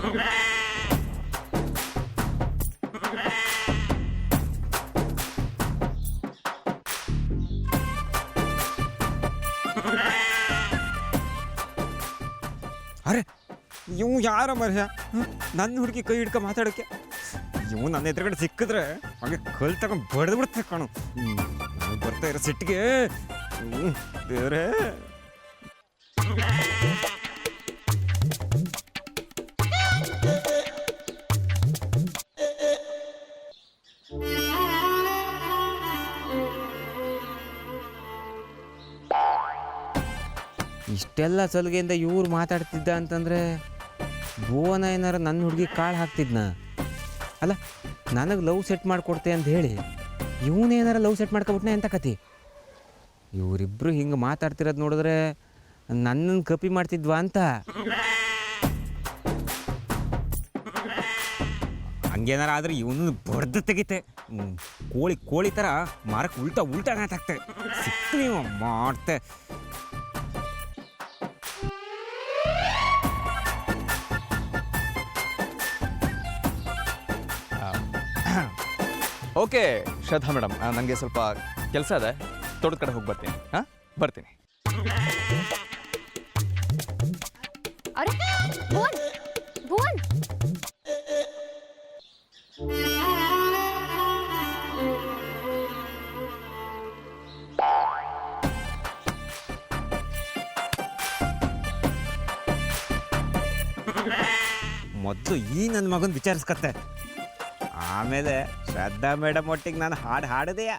ಅರೆ ಇವು ಯಾರ ಮರ್ಯ ನನ್ನ ಹುಡುಗಿ ಕೈ ಹಿಡ್ಕ ಮಾತಾಡೋಕ್ಕೆ ಇವು ನನ್ನ ಎದುರುಗಡೆ ಸಿಕ್ಕಿದ್ರೆ ಹಾಗೆ ಕಲ್ ತಗೊಂಡು ಬಡ್ದು ಬಿಡ್ತೆ ಕಾಣು. ಬರ್ತಾ ಇರೋ ಸಿಟ್ಟಿಗೆ ದೇವ್ರೇ. ಇಷ್ಟೆಲ್ಲ ಸಲಿಗೆಯಿಂದ ಇವ್ರು ಮಾತಾಡ್ತಿದ್ದ ಅಂತಂದರೆ ಭುವನ ಏನಾರ ನನ್ನ ಹುಡುಗಿ ಕಾಳು ಹಾಕ್ತಿದ್ನ. ಅಲ್ಲ, ನನಗೆ ಲವ್ ಸೆಟ್ ಮಾಡಿಕೊಡ್ತೆ ಅಂತ ಹೇಳಿ ಇವನೇನಾರ ಲವ್ ಸೆಟ್ ಮಾಡ್ಕೊಬಿಟ್ನೆ ಅಂತ ಕತಿ. ಇವರಿಬ್ಬರು ಹಿಂಗೆ ಮಾತಾಡ್ತಿರೋದು ನೋಡಿದ್ರೆ ನನ್ನನ್ನು ಕಪಿ ಮಾಡ್ತಿದ್ವಾ ಅಂತ. ಹಂಗೇನಾರ ಆದರೆ ಇವನು ಬಡ್ದು ತೆಗಿತೆ. ಕೋಳಿ ಥರ ಮಾರಕ್ಕೆ ಉಲ್ಟಾ ನಾತಾಗ್ತೆ. ಸಿಕ್ತು ನೀವು ಮಾಡ್ತೆ. ಓಕೆ ಶ್ರದ್ಧಾ ಮೇಡಮ್, ನನಗೆ ಸ್ವಲ್ಪ ಕೆಲಸ ಇದೆ, ತೋಟದ ಕಡೆ ಹೋಗಿ ಬರ್ತೀನಿ. ಬರ್ತೀನಿ. ಅರೆ ಭುವನ್, ಭುವನ್ ಮೊದಲು ಈ ನನ್ನ ಮಗನ ವಿಚಾರಿಸ್ಕತ್ತೆ, ಆಮೇಲೆ ಶ್ರದ್ಧಾ ಮೇಡಮ್ ಒಟ್ಟಿಗೆ ನಾನು ಹಾಡು ಹಾಡೋದೆಯಾ.